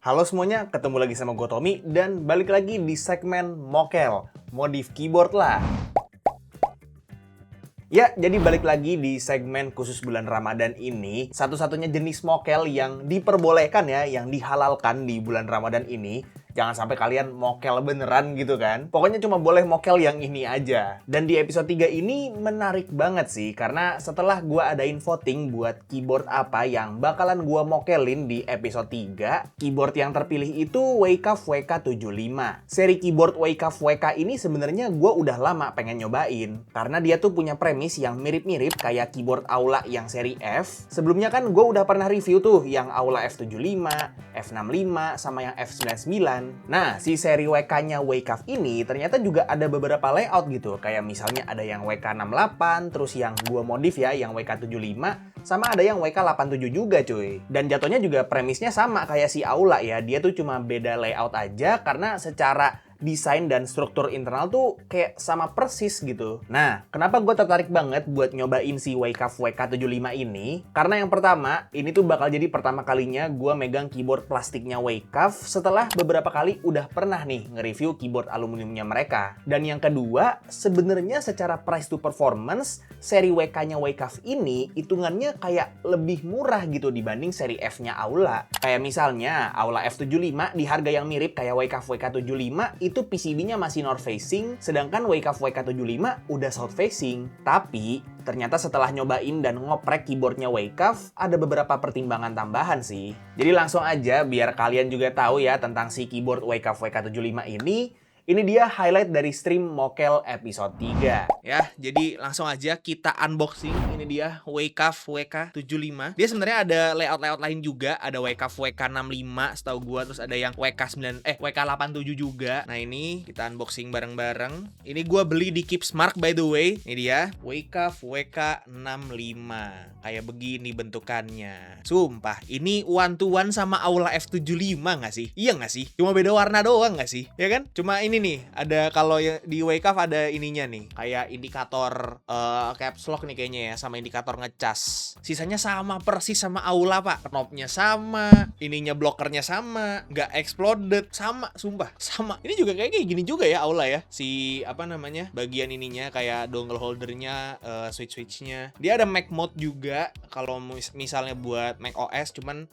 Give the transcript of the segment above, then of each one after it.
Halo semuanya, ketemu lagi sama gue Tommy dan balik lagi di segmen Mokel, modif keyboard lah. Ya, jadi balik lagi di segmen khusus bulan Ramadan ini, satu-satunya jenis mokel yang diperbolehkan ya, yang dihalalkan di bulan Ramadan ini. Jangan sampai kalian mokel beneran gitu kan. Pokoknya cuma boleh mokel yang ini aja. Dan di episode 3 ini menarik banget sih, karena setelah gua adain voting buat keyboard apa yang bakalan gua mokelin di episode 3, keyboard yang terpilih itu Wacom WK75. Seri keyboard Wacom WK ini sebenarnya gua udah lama pengen nyobain, karena dia tuh punya premis yang mirip-mirip kayak keyboard Aula yang seri F. Sebelumnya kan gua udah pernah review tuh yang Aula F75, F65, sama yang F99. Nah, si seri WK-nya Wacom ini ternyata juga ada beberapa layout gitu. Kayak misalnya ada yang WK68, terus yang gua modif ya, yang WK75, sama ada yang WK87 juga cuy. Dan jatuhnya juga premisnya sama kayak si Aula ya. Dia tuh cuma beda layout aja karena secara desain dan struktur internal tuh kayak sama persis gitu. Nah, kenapa gue tertarik banget buat nyobain si Wacom WK75 ini? Karena yang pertama, ini tuh bakal jadi pertama kalinya gue megang keyboard plastiknya Wacom setelah beberapa kali udah pernah nih nge-review keyboard aluminiumnya mereka. Dan yang kedua, sebenarnya secara price to performance, seri WK-nya Wacom ini hitungannya kayak lebih murah gitu dibanding seri F-nya Aula. Kayak misalnya Aula F75 di harga yang mirip kayak Wacom WK75 itu PCB-nya masih north facing, sedangkan Wacom WK75 udah south facing. Tapi ternyata setelah nyobain dan ngoprek keyboardnya Wacom, ada beberapa pertimbangan tambahan sih. Jadi langsung aja biar kalian juga tahu ya tentang si keyboard Wacom WK75 ini. Ini dia highlight dari stream Mokel episode 3. Ya, jadi langsung aja kita unboxing. Ini dia Wacom WK75. Dia sebenarnya ada layout-layout lain juga. Ada Wacom WK65 setahu gua, terus ada yang WK87 juga. Nah, ini kita unboxing bareng-bareng. Ini gua beli di Keepsmark by the way. Ini dia Wacom WK65. Kayak begini bentukannya. Sumpah, ini one to one sama Aula F75 nggak sih? Iya nggak sih? Cuma beda warna doang nggak sih? Ya kan? Cuma ini nih, ada kalau di Wacom ada ininya nih, kayak indikator caps lock nih kayaknya ya, sama indikator ngecas. Sisanya sama persis sama Aula pak, knobnya sama, ininya blokernya sama, nggak exploded, sama, sumpah sama. Ini juga kayak gini juga ya Aula ya, si apa namanya bagian ininya kayak dongle holdernya, switch-switchnya. Dia ada Mac mode juga kalau misalnya buat Mac OS, cuman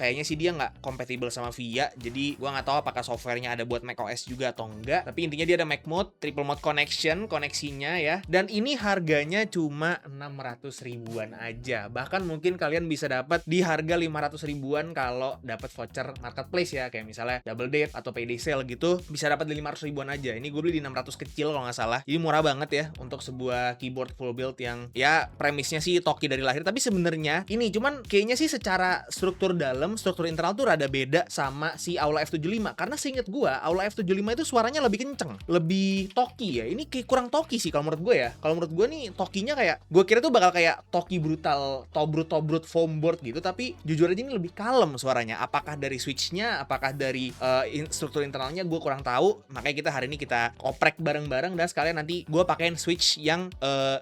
kayaknya sih dia nggak compatible sama VIA, jadi gua nggak tahu apakah softwarenya ada buat Mac OS juga atau enggak. Tapi intinya dia ada Mac mode, triple mode koneksinya ya. Dan ini harganya cuma 600 ribuan aja. Bahkan mungkin kalian bisa dapat di harga 500 ribuan kalau dapat voucher marketplace ya, kayak misalnya Double Date atau Payday Sale gitu, bisa dapat di 500 ribuan aja. Ini gue beli di 600 kecil kalau nggak salah. Jadi murah banget ya untuk sebuah keyboard full build yang ya premisnya sih Toki dari lahir. Tapi sebenarnya ini cuman kayaknya sih secara struktur dalam, struktur internal tuh rada beda sama si Aula F75. Karena seinget gue, Aula F75 itu suaranya lebih kenceng, lebih Toki ya. Ini kayak kurang Toki sih kalau menurut gue ya. Kalau menurut gue nih Tokinya kayak, gue kira tuh bakal kayak Toki brutal, tobrut foam board gitu, tapi jujur aja ini lebih kalem suaranya. Apakah dari switchnya, apakah dari struktur internalnya, gue kurang tahu. Makanya kita hari ini kita oprek bareng-bareng, dan sekalian nanti gue pakein switch yang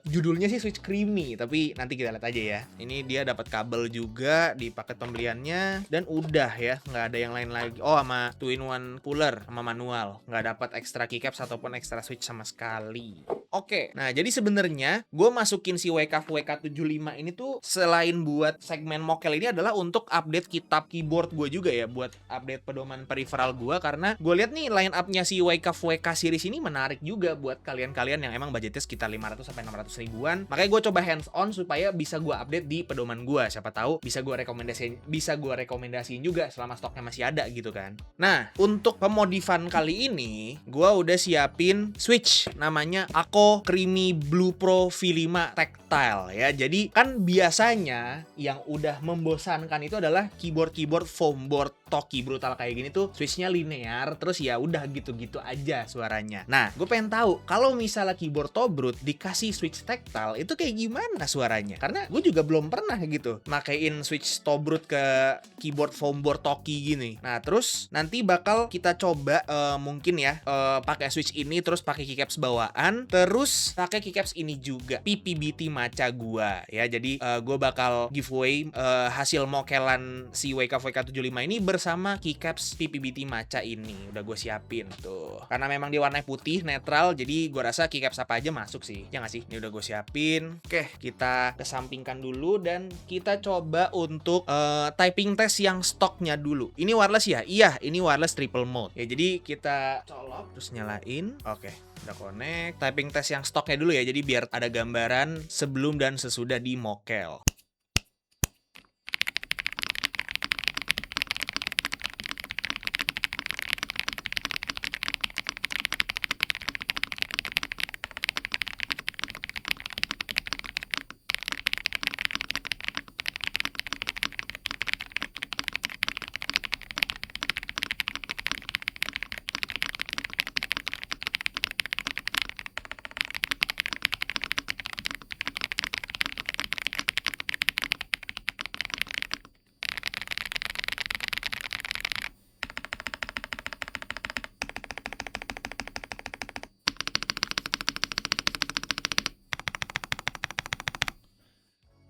judulnya sih switch creamy, tapi nanti kita lihat aja ya. Ini dia dapat kabel juga di paket pembeliannya, dan udah ya, nggak ada yang lain lagi. Oh, sama 2-in-1 cooler sama manual, nggak dapat extra keycaps ataupun extra switch sama sekali. Oke, nah jadi sebenarnya gue masukin si Wacom WK75 ini tuh selain buat segmen mokel ini adalah untuk update kitab keyboard gue juga ya, buat update pedoman peripheral gue, karena gue lihat nih line up-nya si Wacom WK series ini menarik juga buat kalian-kalian yang emang budgetnya sekitar 500 sampai 600 ribuan. Makanya gue coba hands on supaya bisa gue update di pedoman gue. Siapa tahu bisa gue rekomendasiin juga selama stoknya masih ada gitu kan. Nah, untuk pemodifan kali ini gue udah siapin switch namanya Ako Creamy Blue Pro V5 Tactile ya. Jadi kan biasanya yang udah membosankan itu adalah keyboard foam board Toki brutal kayak gini tuh switchnya linear, terus ya udah gitu-gitu aja suaranya. Nah, gue pengen tahu kalau misalnya keyboard Tobrut dikasih switch tactile itu kayak gimana suaranya, karena gue juga belum pernah gitu makein switch Tobrut ke keyboard foam board Toki gini. Nah, terus nanti bakal kita coba mungkin ya pakai switch ini, terus pakai keycaps bawaan, terus pakai keycaps ini juga PPBT Maca gua ya. Jadi gue bakal giveaway hasil mokelan si WK75 ini sama keycaps PPBT Maca ini. Udah gue siapin tuh. Karena memang dia warnanya putih, netral, jadi gue rasa keycaps apa aja masuk sih. Ya nggak sih? Ini udah gue siapin. Oke, kita kesampingkan dulu dan kita coba untuk typing test yang stoknya dulu. Ini wireless ya? Iya, ini wireless triple mode. Ya, jadi kita colok terus nyalain. Oke, udah connect. Typing test yang stoknya dulu ya. Jadi biar ada gambaran sebelum dan sesudah di mokel.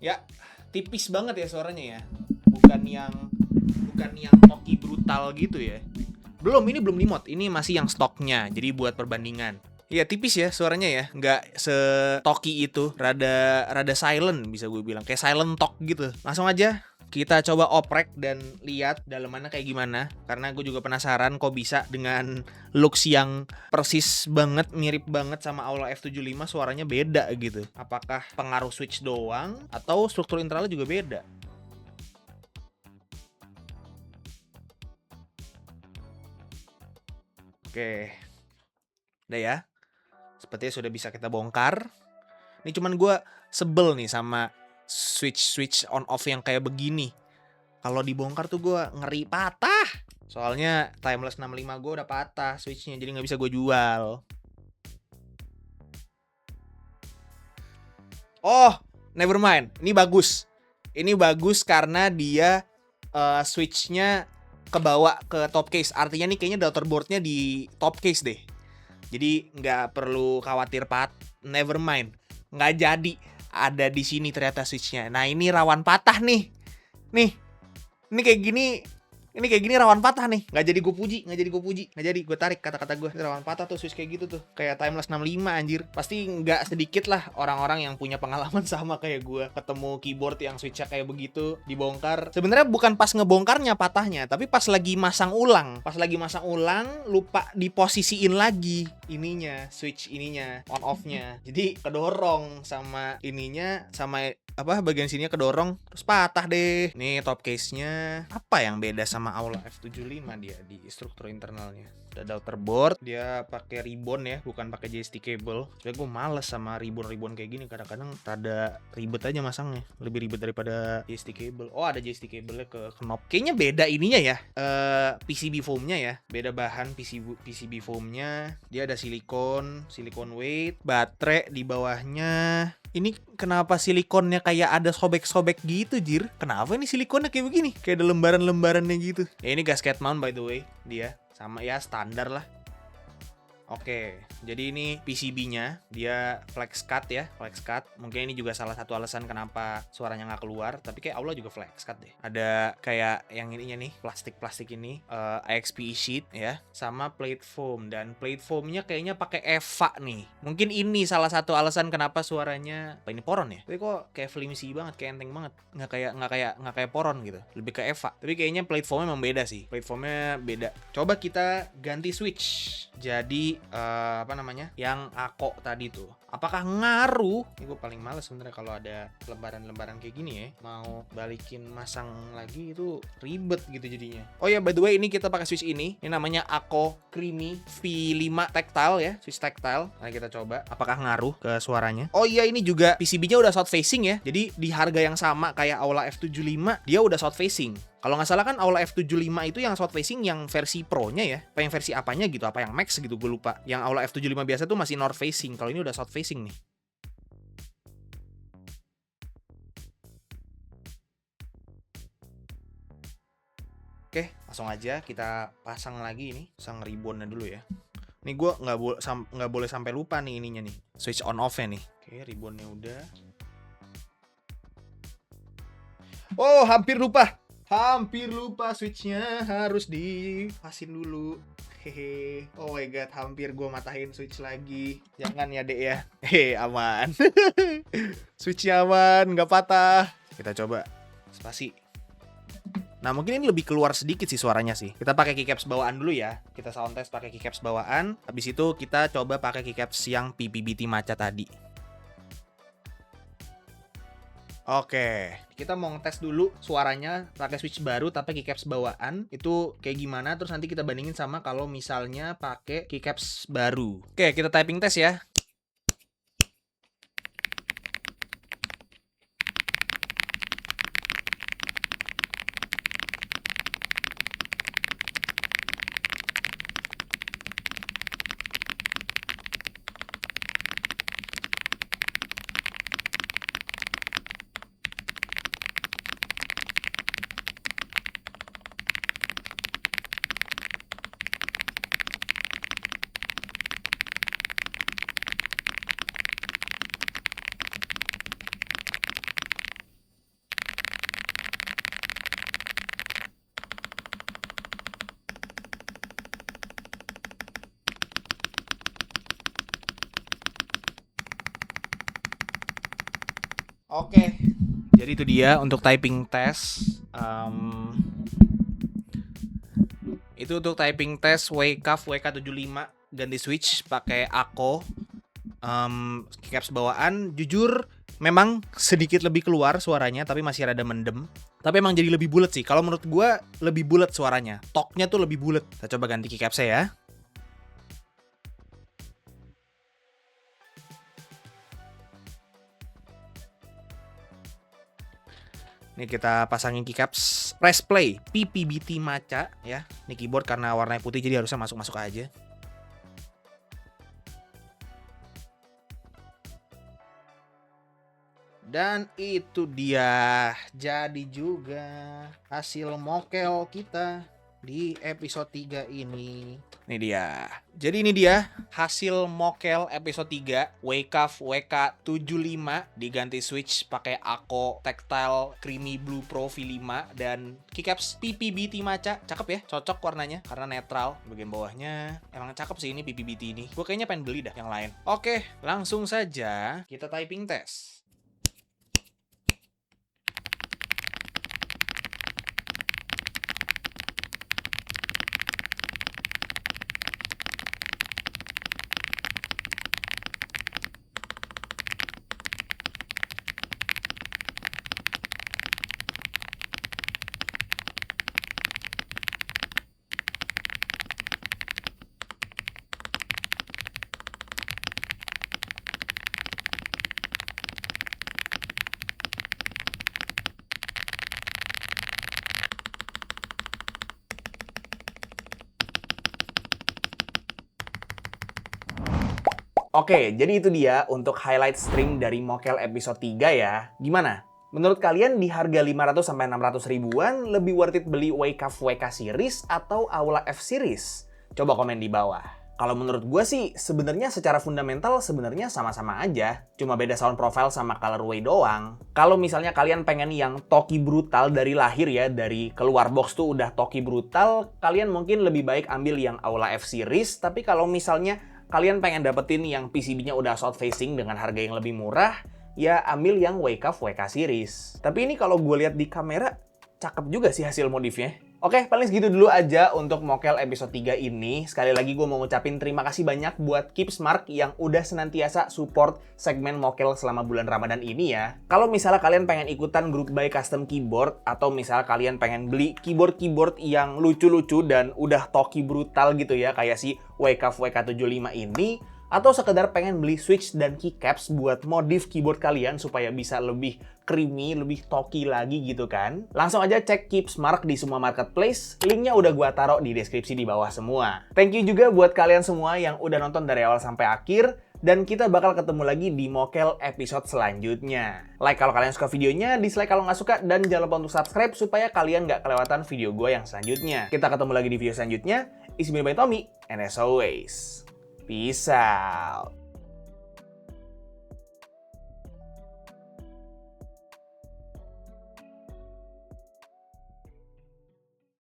Ya, tipis banget ya suaranya ya. Bukan yang toki brutal gitu ya. Ini belum di mod. Ini masih yang stoknya. Jadi buat perbandingan. Ya tipis ya suaranya ya. Nggak setoki itu. Rada silent bisa gue bilang. Kayak silent talk gitu. Langsung aja kita coba oprek dan lihat dalamannya kayak gimana. Karena gue juga penasaran kok bisa dengan looks yang persis banget, mirip banget sama Aula F75 suaranya beda gitu. Apakah pengaruh switch doang atau struktur internalnya juga beda? Oke. Udah ya. Sepertinya sudah bisa kita bongkar. Ini cuman gue sebel nih sama switch on off yang kayak begini. Kalau dibongkar tuh gue ngeri patah. Soalnya timeless 65 gue udah patah switchnya, jadi nggak bisa gue jual. Oh, never mind. Ini bagus. Ini bagus karena dia switchnya kebawa ke top case. Artinya nih kayaknya daughterboardnya di top case deh. Jadi nggak perlu khawatir never mind. Nggak jadi. Ada di sini ternyata switchnya. Nah ini rawan patah nih. Ini kayak gini rawan patah nih. Nggak jadi gue puji. Nggak jadi gue tarik kata-kata gue. Rawan patah tuh switch kayak gitu tuh. Kayak timeless 65 anjir. Pasti nggak sedikit lah orang-orang yang punya pengalaman sama kayak gue. Ketemu keyboard yang switchnya kayak begitu dibongkar. Sebenarnya bukan pas ngebongkarnya patahnya, tapi pas lagi masang ulang. Lupa diposisiin lagi ininya, switch ininya, on off-nya. Jadi kedorong sama ininya, sama bagian sininya kedorong terus patah deh. Nih top case-nya. Apa yang beda sama Aula F75 dia di struktur internalnya? Ada daughterboard, dia pakai ribbon ya, bukan pakai JST cable. Soalnya gue males sama ribbon kayak gini, kadang-kadang rada ribet aja masangnya, lebih ribet daripada JST cable. Oh, ada JST cable-nya ke knob. Kayaknya beda ininya ya, PCB foam-nya ya, beda bahan PCB foam-nya. Dia ada silikon weight, baterai di bawahnya. Ini kenapa silikonnya kayak ada sobek-sobek gitu, Jir? Kenapa ini silikonnya kayak begini? Kayak ada lembaran-lembarannya gitu. Ya ini gasket mount by the way, dia. Sama ya standar lah. Oke, jadi ini PCB-nya, dia flex cut ya, flex cut. Mungkin ini juga salah satu alasan kenapa suaranya nggak keluar, tapi kayak Aula juga flex cut deh. Ada kayak yang ininya nih, plastik ini, IXP sheet ya, sama plate foam. Dan plate foamnya kayaknya pakai EVA nih. Mungkin ini salah satu alasan kenapa suaranya, apa ini poron ya? Tapi kok kayak flimsy banget, kayak enteng banget. Nggak kayak poron gitu, lebih ke EVA. Tapi kayaknya plate foamnya memang beda sih, plate foamnya beda. Coba kita ganti switch. Jadi yang Ako tadi tuh, apakah ngaruh? Ini gue paling males sebenarnya kalau ada lembaran-lembaran kayak gini ya, mau balikin masang lagi itu ribet gitu jadinya. Oh ya, by the way, ini kita pakai switch ini namanya Ako Creamy V5 tactile ya, switch tactile. Nah kita coba apakah ngaruh ke suaranya. Oh iya, ini juga PCB-nya udah south facing ya, jadi di harga yang sama kayak Aula F75 dia udah south facing. Kalau nggak salah kan Aula F75 itu yang south facing yang versi Pro-nya ya. Apa yang versi apanya gitu, apa yang Max gitu gue lupa. Yang Aula F75 biasa tuh masih north facing. Kalau ini udah south facing nih. Oke, langsung aja kita pasang lagi ini. Pasang ribbonnya dulu ya. Ini gue nggak boleh sampai lupa nih ininya nih. Switch on off-nya nih. Oke, ribbonnya udah. Oh, hampir lupa. Hampir lupa switchnya harus dipasin dulu. Hehe. Oh my god, hampir gue matahin switch lagi. Jangan ya dek ya. Hehe, aman. Switchnya aman, nggak patah. Kita coba spasi. Nah mungkin ini lebih keluar sedikit sih suaranya sih. Kita pakai keycaps bawaan dulu ya. Kita sound test pakai keycaps bawaan. Habis itu kita coba pakai keycaps yang PPBT Maca tadi. Oke, kita mau ngetes dulu suaranya pakai switch baru tapi keycaps bawaan itu kayak gimana, terus nanti kita bandingin sama kalau misalnya pakai keycaps baru. Oke, kita typing test ya. Oke, jadi itu dia untuk typing test. Itu untuk typing test Wacaf WK75 ganti switch pakai Ako. Keycaps bawaan, jujur memang sedikit lebih keluar suaranya, tapi masih rada mendem. Tapi emang jadi lebih bulat sih. Kalau menurut gue lebih bulat suaranya. Toknya tuh lebih bulat. Kita coba ganti keycapsnya ya. Ini kita pasangin keycaps press play PPBT Maca ya. Ini keyboard karena warnanya putih jadi harusnya masuk-masuk aja. Dan itu dia, jadi juga hasil mokel kita di episode 3 ini. Ini dia. Jadi ini dia hasil mokel episode 3 Wacaf WK75 diganti switch pakai Ako Tactile Creamy Blue Pro V5 dan keycaps PPBT Maca. Cakep ya, cocok warnanya karena netral. Bagian bawahnya emang cakep sih ini PPBT ini. Gue kayaknya pengen beli dah yang lain. Oke, langsung saja kita typing test. Oke, jadi itu dia untuk highlight string dari Mokel episode 3 ya. Gimana? Menurut kalian di harga 500-600 ribuan lebih worth it beli Wacaf WK series atau Aula F series? Coba komen di bawah. Kalau menurut gue sih sebenarnya secara fundamental sebenarnya sama-sama aja. Cuma beda sound profile sama colorway doang. Kalau misalnya kalian pengen yang toki brutal dari lahir ya, dari keluar box tuh udah toki brutal, kalian mungkin lebih baik ambil yang Aula F series. Tapi kalau misalnya kalian pengen dapetin yang PCB-nya udah south facing dengan harga yang lebih murah, ya ambil yang Wacaf WK series. Tapi ini kalau gue lihat di kamera, cakep juga sih hasil modifnya. Oke, paling segitu dulu aja untuk Mokel episode 3 ini. Sekali lagi gue mau ngucapin terima kasih banyak buat Keepsmark yang udah senantiasa support segmen Mokel selama bulan Ramadan ini ya. Kalau misalnya kalian pengen ikutan grup buy custom keyboard, atau misalnya kalian pengen beli keyboard-keyboard yang lucu-lucu dan udah toki brutal gitu ya, kayak si Wacaf WK75 ini, atau sekedar pengen beli switch dan keycaps buat modif keyboard kalian supaya bisa lebih creamy, lebih toki lagi gitu kan. Langsung aja cek Keepsmark di semua marketplace, linknya udah gua taruh di deskripsi di bawah semua. Thank you juga buat kalian semua yang udah nonton dari awal sampai akhir, dan kita bakal ketemu lagi di Mokel episode selanjutnya. Like kalau kalian suka videonya, dislike kalau nggak suka, dan jangan lupa untuk subscribe supaya kalian nggak kelewatan video gue yang selanjutnya. Kita ketemu lagi di video selanjutnya. It's me by Tommy, and as always, peace out.